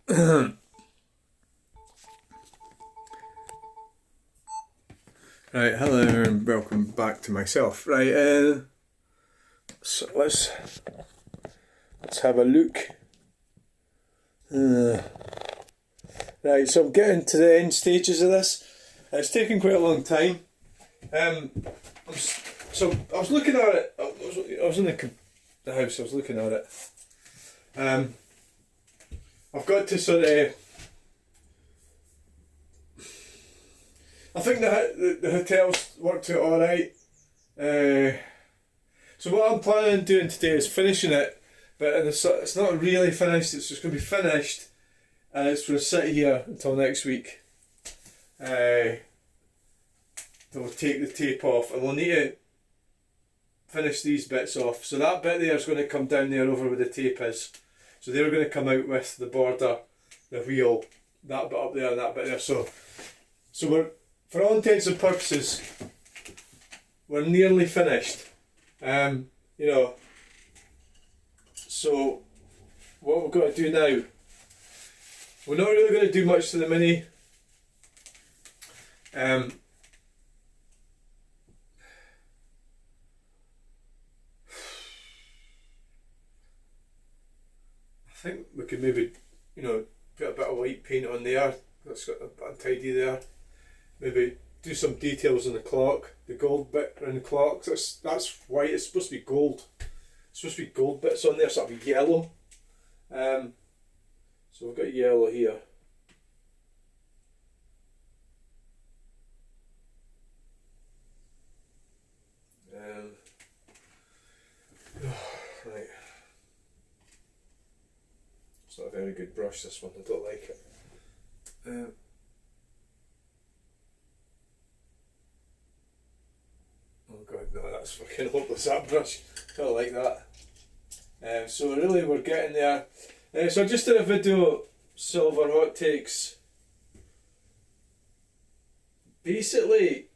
Right, hello and welcome back to myself. Right, so let's have a look. Right, so I'm getting to the end stages of this. It's taken quite a long time. So I was looking at it. I was in the house. I was looking at it. I've got to sort of. I think the hotel's worked out alright. So what I'm planning on doing today is finishing it, but it's not really finished, it's just going to be finished, and it's going to sit here until next week. We'll take the tape off, and we'll need to finish these bits off. So that bit there is going to come down there over where the tape is. So they're going to come out with the border, the wheel, that bit up there and that bit there. So we're, for all intents and purposes, we're nearly finished. So what we've got to do now, we're not really going to do much to the Mini. I think we could maybe, put a bit of white paint on there. That's got a bit untidy there. Maybe do some details on the clock, the gold bit around the clock. That's white. It's supposed to be gold. It's supposed to be gold bits on there, so that'll be yellow. So we've got yellow here. Right. It's not a very good brush, this one. I don't like it. Oh god, no, that's fucking hopeless, that brush. I don't like that. So really we're getting there. So I just did a video, Silver Hot Takes. Basically,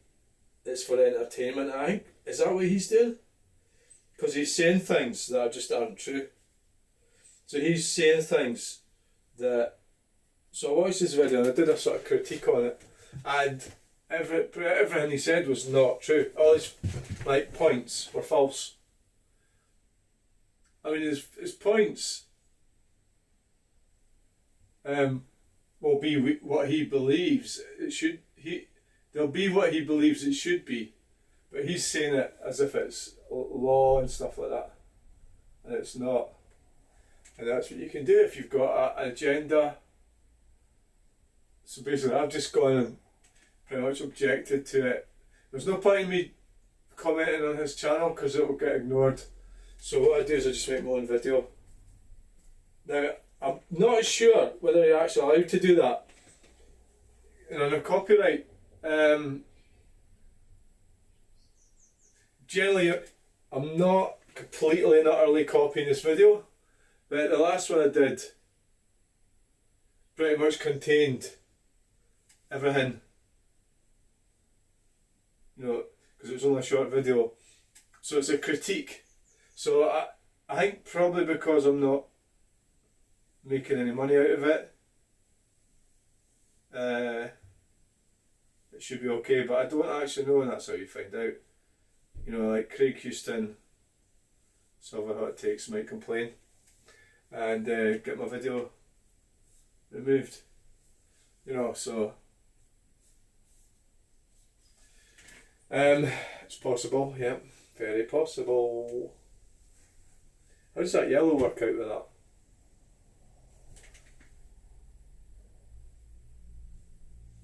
it's for entertainment, I think. Is that what he's doing? Because he's saying things that just aren't true. So he's saying things that... So I watched this video and I did a sort of critique on it. And everything he said was not true. All his points were false. I mean, his points will be what he believes it should. They'll be what he believes it should be, but he's saying it as if it's law and stuff like that, and it's not. And that's what you can do if you've got an agenda. So basically, I've just gone and pretty much objected to it. There's no point in me commenting on his channel because it will get ignored. So what I do is I just make my own video. Now, I'm not sure whether you're actually allowed to do that. On a copyright, generally I'm not completely and utterly copying this video, but the last one I did pretty much contained everything. Because it was only a short video. So it's a critique. So I think probably because I'm not making any money out of it, it should be okay, but I don't actually know, and that's how you find out. Like Craig Houston, Silver Hot Takes might complain and get my video removed. So it's possible, yeah, very possible. How does that yellow work out with that?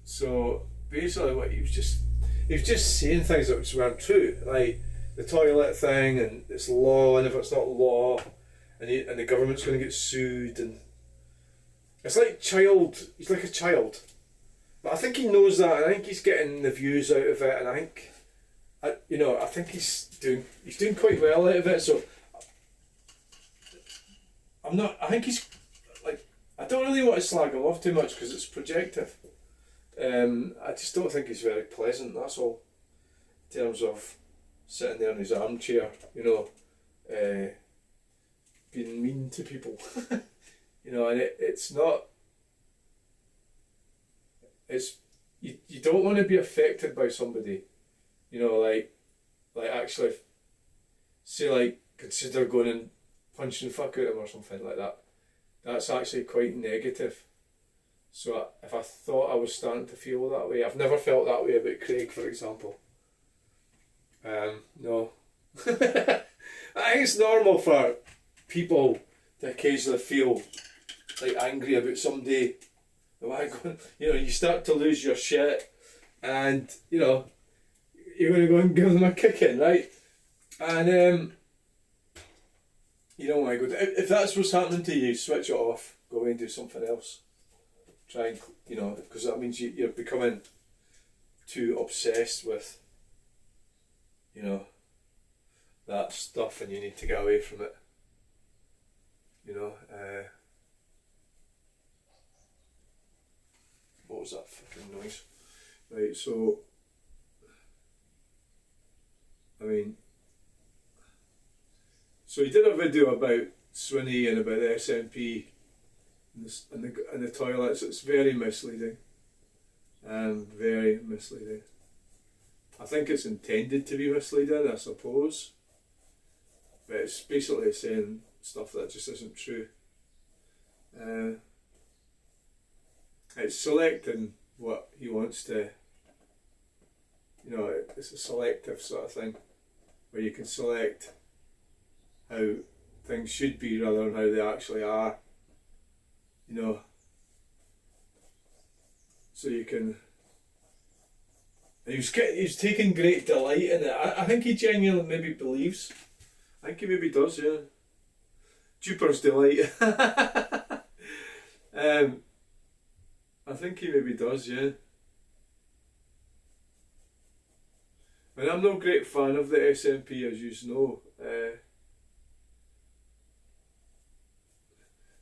So basically what he was just saying things that just weren't true, like the toilet thing, and it's law, and if it's not law, and the government's going to get sued, and it's like he's like a child. But I think he knows that, and I think he's getting the views out of it, and I think he's doing quite well out of it. So I think he's like, I don't really want to slag him off too much because it's projective. I just don't think he's very pleasant, that's all. In terms of sitting there in his armchair, being mean to people. And it's not it's you don't want to be affected by somebody, like actually say like consider going and punching the fuck out of them or something like that. That's actually quite negative. So if I thought I was starting to feel that way, I've never felt that way about Craig, for example. No. I think it's normal for people to occasionally feel like angry about somebody. You start to lose your shit, and you're going to go and give them a kicking, right? And you don't want to go. If that's what's happening to you, switch it off. Go away and do something else. Try and because that means you're becoming too obsessed with that stuff, and you need to get away from it. What was that fucking noise? Right, so so he did a video about Swinney and about the SNP and the toilets. It's very misleading. Very misleading. I think it's intended to be misleading, I suppose. But it's basically saying stuff that just isn't true. It's selecting what he wants to. It's a selective sort of thing, where you can select how things should be rather than how they actually are. So you can. He was taking great delight in it. I think he genuinely maybe believes. I think he maybe does, yeah. Jupiter's delight. I think he maybe does, yeah. And I'm no great fan of the SNP, as you know.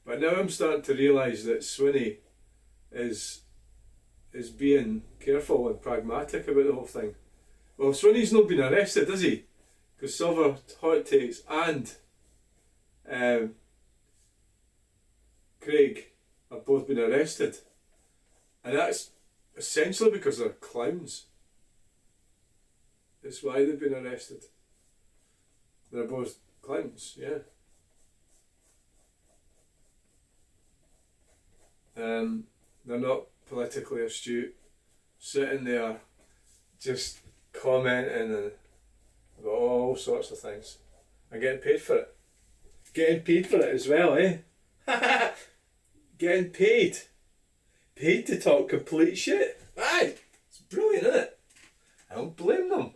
But now I'm starting to realise that Swinney is being careful and pragmatic about the whole thing. Well, Swinney's not been arrested, is he? Because Silver Hot Takes and Craig have both been arrested. And that's essentially because they're clowns. That's why they've been arrested. They're both clowns, yeah. They're not politically astute, sitting there just commenting and about all sorts of things and getting paid for it. Getting paid for it as well, eh? Getting paid. Paid to talk complete shit. Aye, it's brilliant, isn't it? I don't blame them.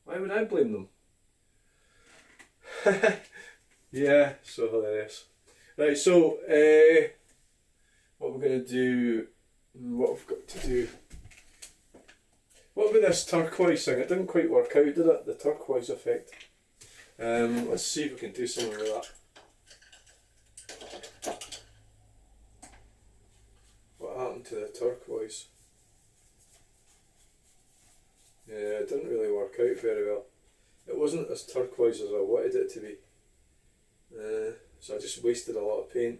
Why would I blame them? Yeah, so hilarious. Right, so what we're going to do, what we've got to do. What about this turquoise thing? It didn't quite work out, did it? The turquoise effect. Let's see if we can do something with that. What happened to the turquoise? Yeah, it didn't really work out very well. It wasn't as turquoise as I wanted it to be. So I just wasted a lot of paint.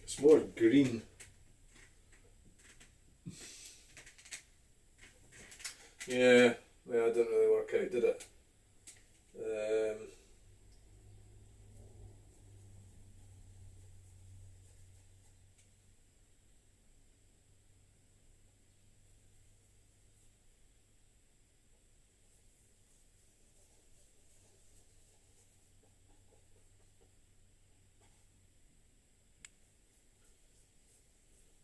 It's more green. Yeah, well, it didn't really work out, did it?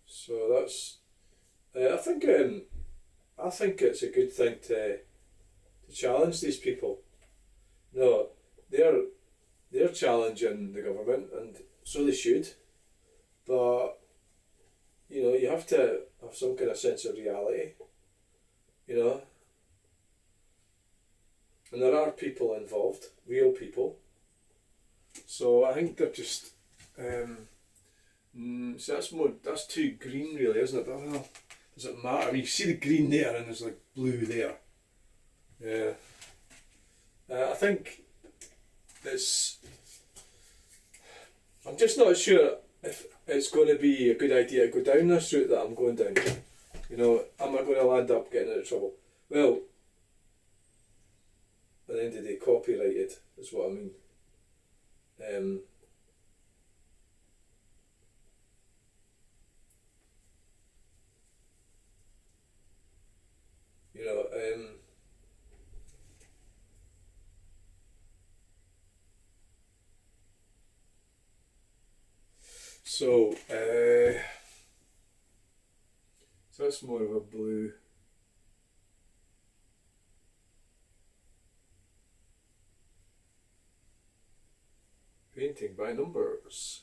So that's. I think it's a good thing to challenge these people. No, they're challenging the government, and so they should. But you have to have some kind of sense of reality. And there are people involved, real people. So I think they're just. So that's too green, really, isn't it? But well, does it matter? I mean, you see the green there, and there's like blue there. Yeah. I think it's. I'm just not sure if it's going to be a good idea to go down this route that I'm going down. You know, am I going to land up getting into trouble? Well, at the end of the day, copyrighted is what I mean. You know, so that's more of a blue. Painting by numbers.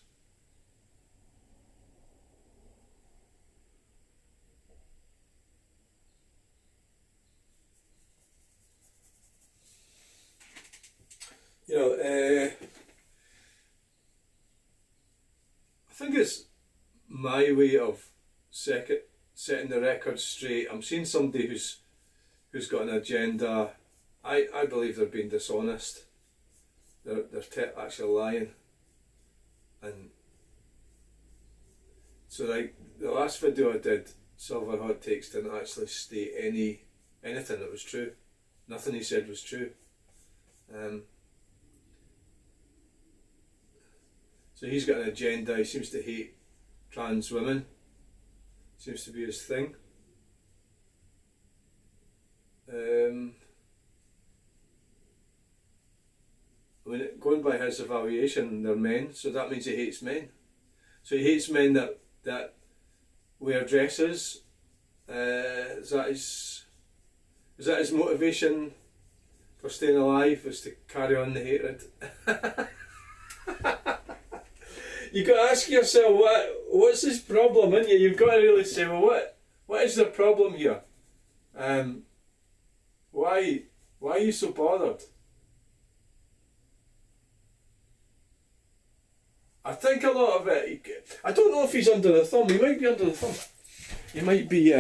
You know, I think it's my way of setting the record straight. I'm seeing somebody who's got an agenda. I believe they're being dishonest. They're actually lying. And so, like, the last video I did, Silver Hot Takes, didn't actually state anything that was true. Nothing he said was true. So he's got an agenda. He seems to hate trans women. Seems to be his thing. I mean, going by his evaluation, they're men, so that means he hates men. So he hates men that wear dresses. Is that his motivation for staying alive? Is to carry on the hatred? You've got to ask yourself, what's his problem, haven't you? You've got to really say, well, what is the problem here? Why are you so bothered? I think a lot of it, I don't know if he's under the thumb. He might be under the thumb. He might be,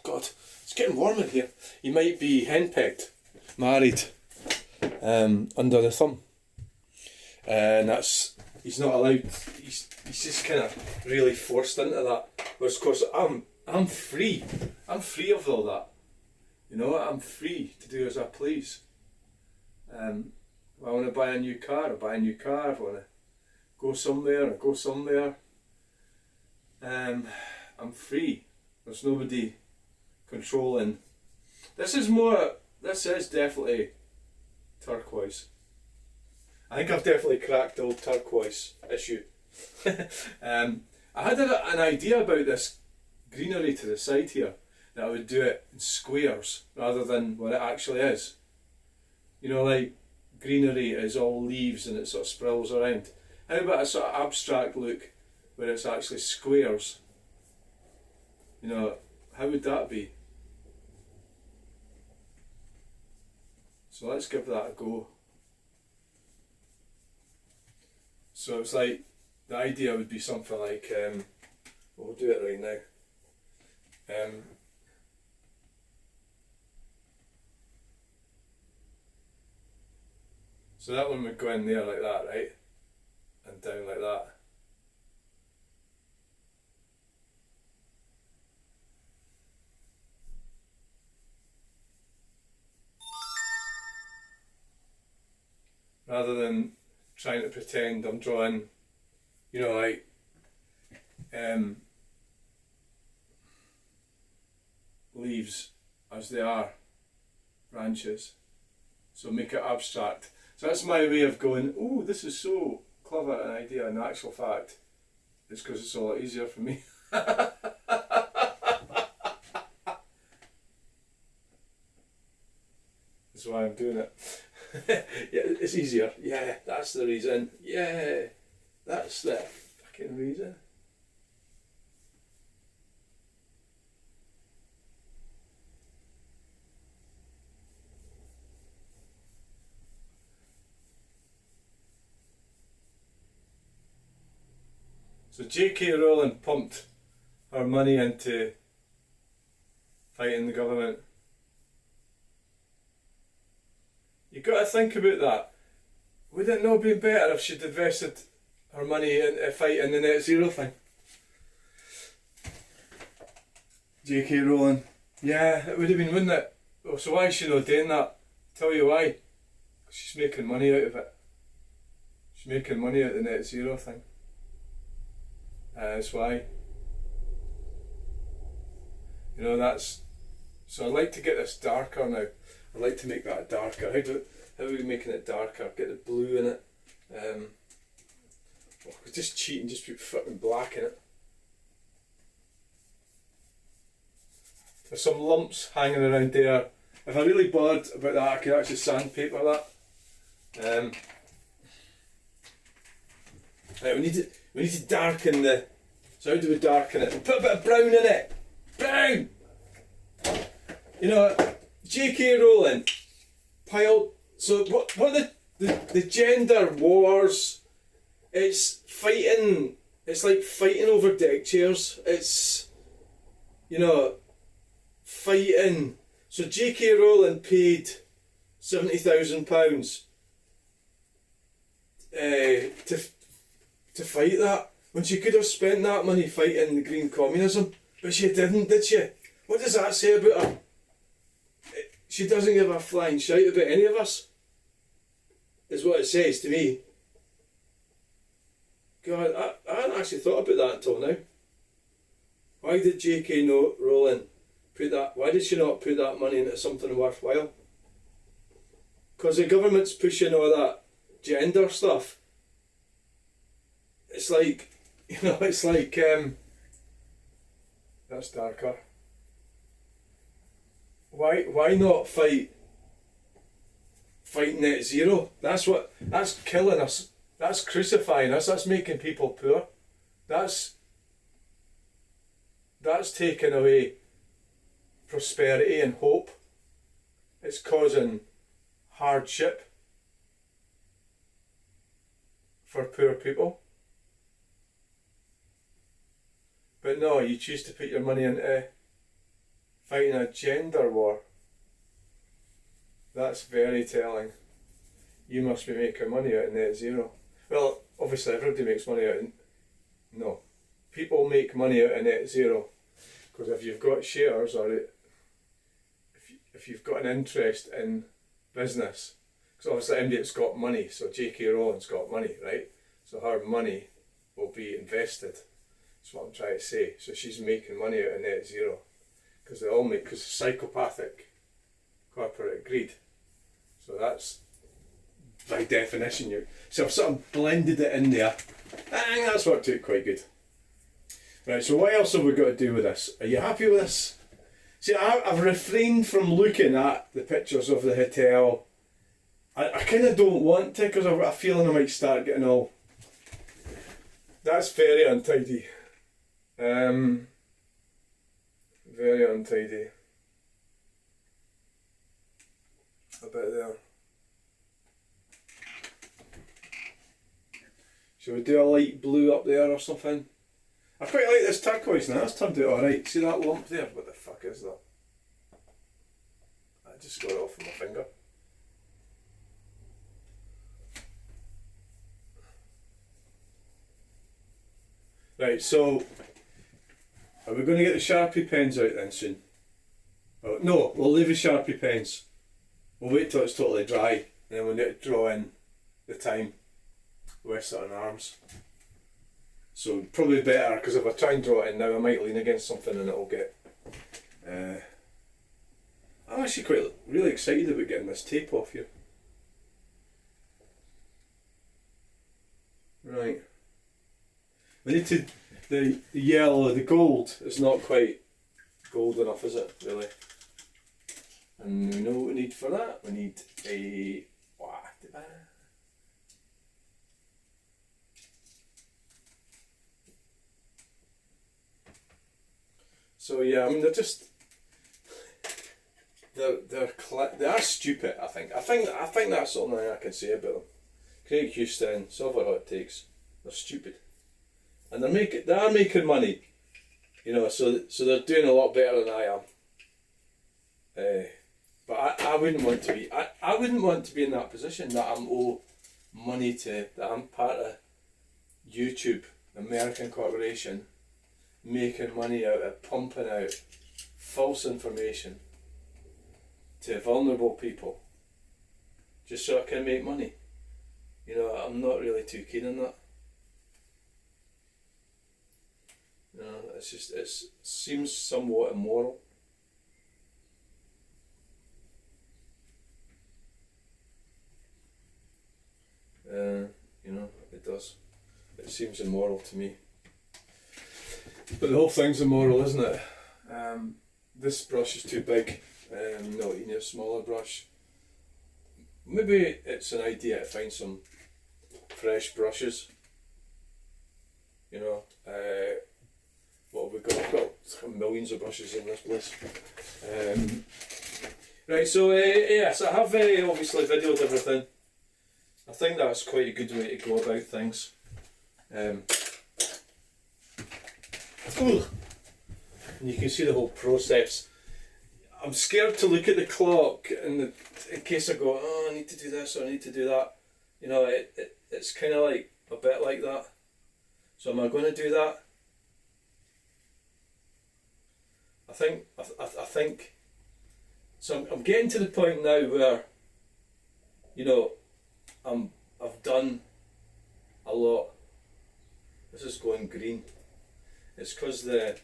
God, it's getting warm in here. He might be henpecked, married, under the thumb. And he's not allowed, he's just kind of really forced into that. Whereas, of course, I'm free. I'm free of all that. You know, I'm free to do as I please. If I want to buy a new car, I buy a new car. If I want to go somewhere, I go somewhere. I'm free. There's nobody controlling. This is definitely turquoise. I think I've definitely cracked the old turquoise issue. I had an idea about this greenery to the side here, that I would do it in squares rather than what it actually is. You know, like greenery is all leaves and it sort of sprawls around. How about a sort of abstract look where it's actually squares? You know, how would that be? So let's give that a go. So it's like, the idea would be something like, we'll do it right now. So that one would go in there like that, right? And down like that. Rather than trying to pretend I'm drawing, you know, like leaves as they are, branches. So make it abstract. So that's my way of going, oh, this is so clever an idea. In actual fact, it's because it's a lot easier for me. That's why I'm doing it. Yeah, it's easier. Yeah, that's the reason. Yeah, that's the fucking reason. So J.K. Rowling pumped her money into fighting the government. You've got to think about that. Would it not have been better if she'd invested her money into fighting the net zero thing. J.K. Rowling. Yeah, it would have been, wouldn't it? Oh, so why is she not doing that? Tell you why. She's making money out of it. She's making money out of the net zero thing. That's why. You know, that's... So I'd like to get this darker now. I'd like to make that darker. How are we making it darker? Get the blue in it. Just cheat and just put fucking black in it. There's some lumps hanging around there. If I'm really bothered about that, I can actually sandpaper that. Right, we need to darken the... So how do we darken it? We'll put a bit of brown in it. Brown! You know, J.K. Rowling piled... So what the gender wars, it's fighting... It's like fighting over deck chairs. It's... You know... Fighting... So J.K. Rowling paid £70,000 to fight that, when she could have spent that money fighting the green communism, but she didn't, did she? What does that say about her? She doesn't give a flying shite about any of us, is what it says to me. God, I hadn't actually thought about that until now. Why did J.K. Rowling put that? Why did she not put that money into something worthwhile? Because the government's pushing all that gender stuff. It's like, you know, it's like, that's darker. Why not fight net zero? That's killing us. That's crucifying us. That's making people poor. That's taking away prosperity and hope. It's causing hardship for poor people. But no, you choose to put your money into fighting a gender war. That's very telling. You must be making money out of net zero. Well, obviously everybody makes money out of... No. People make money out of net zero. Because if you've got shares, or if you've got an interest in business, because obviously anybody that's got money, so J.K. Rowling's got money, right? So her money will be invested. That's what I'm trying to say. So she's making money out of net zero. Because they all make, because psychopathic corporate greed. So that's, by definition, so I've sort of blended it in there. I think that's worked out quite good. Right, so what else have we got to do with this? Are you happy with this? See, I've refrained from looking at the pictures of the hotel. I kind of don't want to, because I've got a feeling I might start getting all... That's very untidy. Very untidy. A bit there. Shall we do a light blue up there or something? I quite like this turquoise now, that's turned out alright. See that lump there? What the fuck is that? I just got it off with my finger. Right, so are we going to get the Sharpie pens out then soon? Oh, no, we'll leave the Sharpie pens. We'll wait till it's totally dry, and then we'll need to draw in the time, Western Arms. So probably better, because if I try and draw it in now, I might lean against something and it'll get... I'm actually really excited about getting this tape off here. Right. We need to... The yellow, the gold is not quite gold enough, is it, really? And we know what we need for that. We need a... So yeah, I mean, they're just... They are stupid, I think. I think that's something I can say about them. Craig Houston, Silver Hot Takes, they're stupid. And they are making money, you know, so they're doing a lot better than I am. But I wouldn't want to be. I wouldn't want to be in that position that I'm owe money to, that I'm part of YouTube, American corporation, making money out of pumping out false information to vulnerable people just so I can make money. You know, I'm not really too keen on that. You know, it seems somewhat immoral. You know, it does. It seems immoral to me. But the whole thing's immoral, isn't it? This brush is too big. No, you need a smaller brush. Maybe it's an idea to find some fresh brushes. You know, what have we got? We've got millions of brushes in this place. Right, so yes, I have obviously videoed everything. I think that's quite a good way to go about things. And you can see the whole process. I'm scared to look at the clock in case I go, oh, I need to do this or I need to do that. You know, it's kind of like a bit like that. So am I going to do that? I think. So I'm getting to the point now where, you know, I've done a lot. This is going green. It's because there's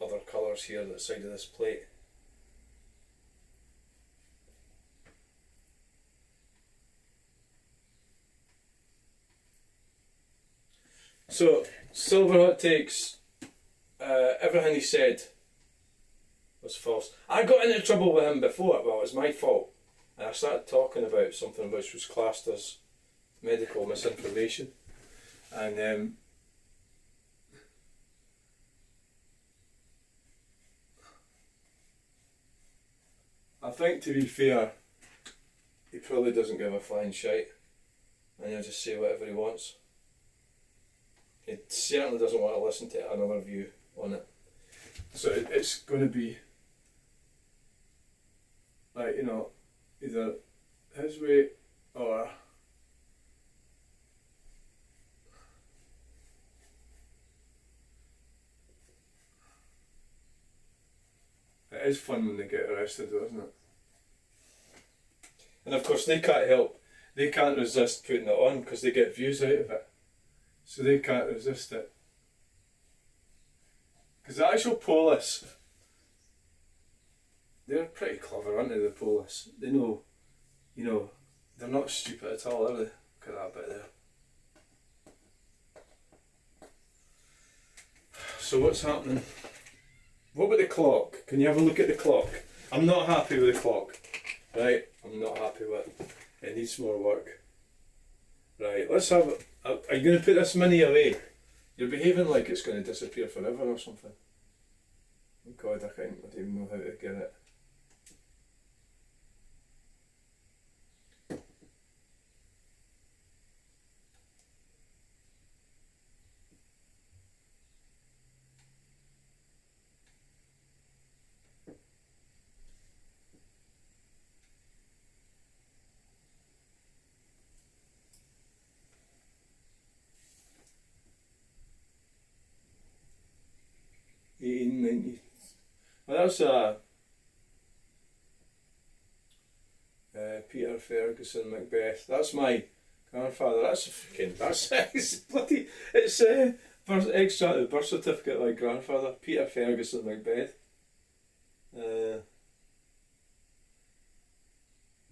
other colours here at the side of this plate. So Silver Hot Takes, everything he said was false. I got into trouble with him before. Well, it was my fault. And I started talking about something which was classed as medical misinformation. And I think, to be fair, he probably doesn't give a flying shite. And he'll just say whatever he wants. He certainly doesn't want to listen to another view on it. So it's going to be, like, you know, either his way or it is fun when they get arrested though, isn't it? And of course they can't help, they can't resist putting it on because they get views out of it. So they can't resist it. Because the actual police, they're pretty clever, aren't they, the police? They know, you know, they're not stupid at all, are they? Look at that bit there. So what's happening? What about the clock? Can you have a look at the clock? I'm not happy with the clock. Right? I'm not happy with it. It needs more work. Right, let's have... Are you going to put this mini away? You're behaving like it's going to disappear forever or something. Oh God, I don't even know how to get it. Well, that's Peter Ferguson Macbeth. That's my grandfather. That's it's bloody, it's extract of the birth certificate of my grandfather, Peter Ferguson Macbeth.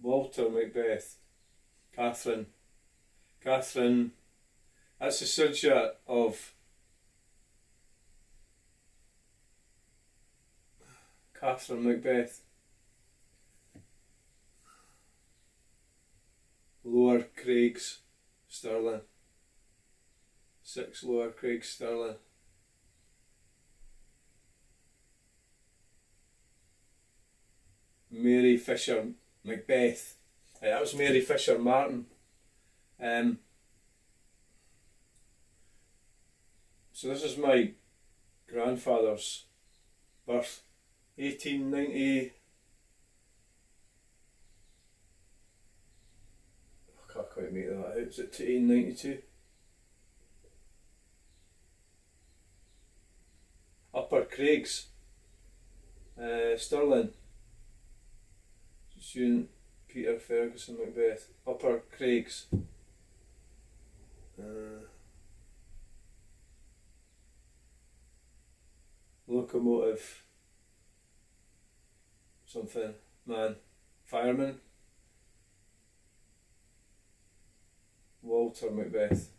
Walter Macbeth. Catherine. That's the signature of Catherine Macbeth. Lower Craigs, Stirling. 6 Lower Craigs, Stirling. Mary Fisher Macbeth. That was Mary Fisher Martin. So this is my grandfather's birth. 1890. Oh, quite make that out. Is it to 1892? Upper Craigs. Stirling. Student Peter Ferguson Macbeth. Upper Craigs. Locomotive. Something. Man. Fireman. Walter Macbeth.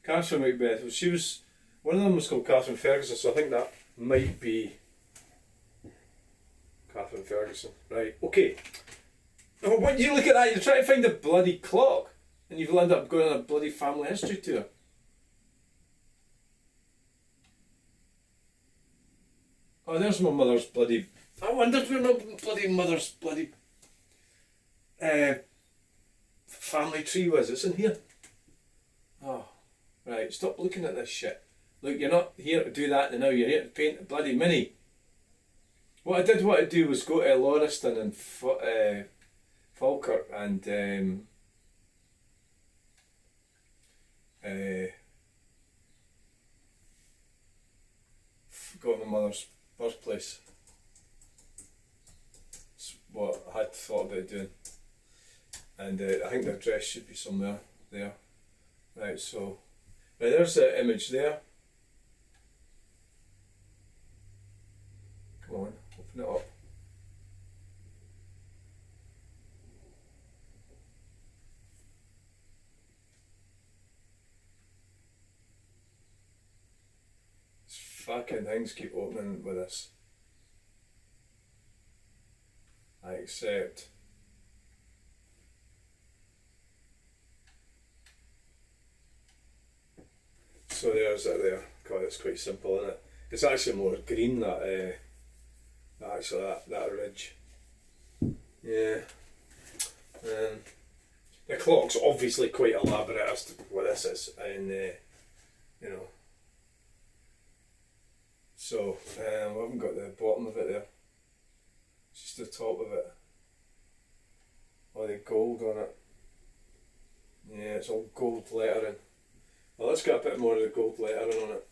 Catherine Macbeth. Well, she was. One of them was called Catherine Ferguson, so I think that might be Catherine Ferguson. Right, okay. Oh, what you look at that? You're trying to find the bloody clock, and you've ended up going on a bloody family history tour. Oh, there's my mother's bloody. I wondered where my bloody mother's bloody family tree was. It's in here. Oh, right. Stop looking at this shit. Look, you're not here to do that now. You're here to paint a bloody mini. What I did want to do was go to Lauriston and Falkirk and forgot my mother's birthplace. It's what I had thought about doing, and I think the address should be somewhere there. Right, so right, there's the image there. Come on, open it up. These fucking things keep opening with this. I accept. So there's it there. God, it's quite simple, isn't it? It's actually more green, that actually that ridge. Yeah. The clock's obviously quite elaborate as to what this is, and you know. So we haven't got the bottom of it there. It's just the top of it. Oh, the gold on it. Yeah, it's all gold lettering. Well, let's get a bit more of the gold lettering on it.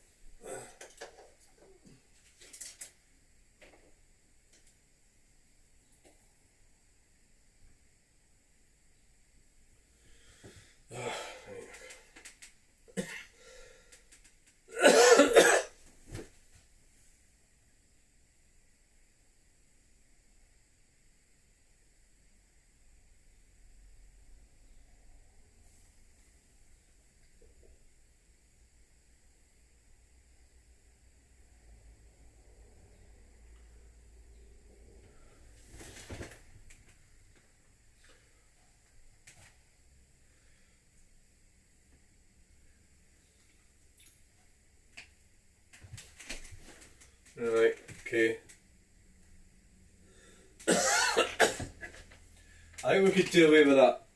Right, okay. I think we could do away with that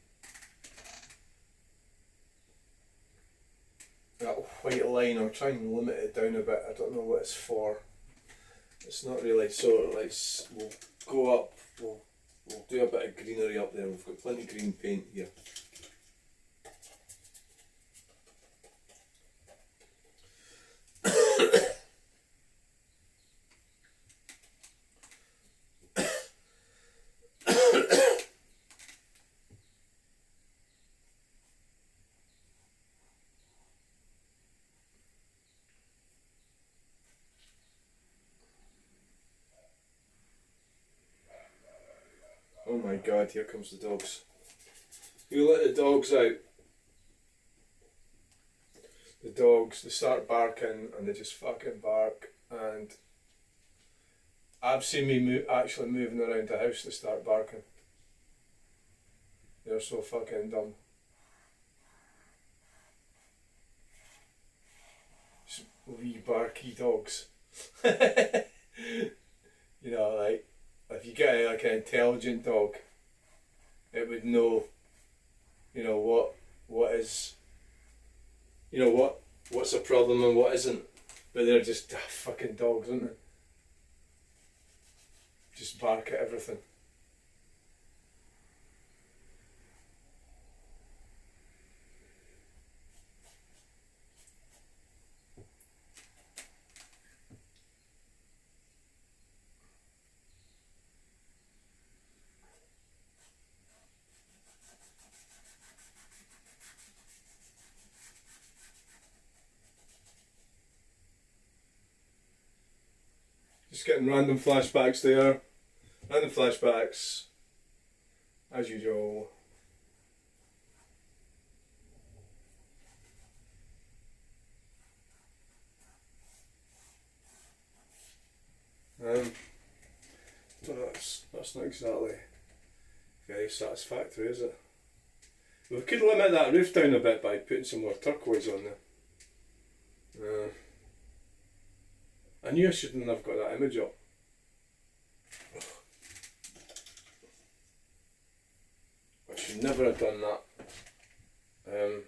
white line. I'll try and limit it down a bit. I don't know what it's for. It's not really, so like we'll go up, we'll do a bit of greenery up there. We've got plenty of green paint here. Oh my god, here comes the dogs. You let the dogs out. The dogs, they start barking and they just fucking bark, and I've seen me actually moving around the house, they start barking. They're so fucking dumb. Just wee barky dogs. You know, like, if you get like an intelligent dog, it would know, you know, what is, you know, what's a problem and what isn't. But they're just fucking dogs, aren't they? Just bark at everything. Just getting random flashbacks there. Random flashbacks. As usual. Well, that's not exactly very satisfactory, is it? We could limit that roof down a bit by putting some more turquoise on there. I knew I shouldn't have got that image up. I should never have done that.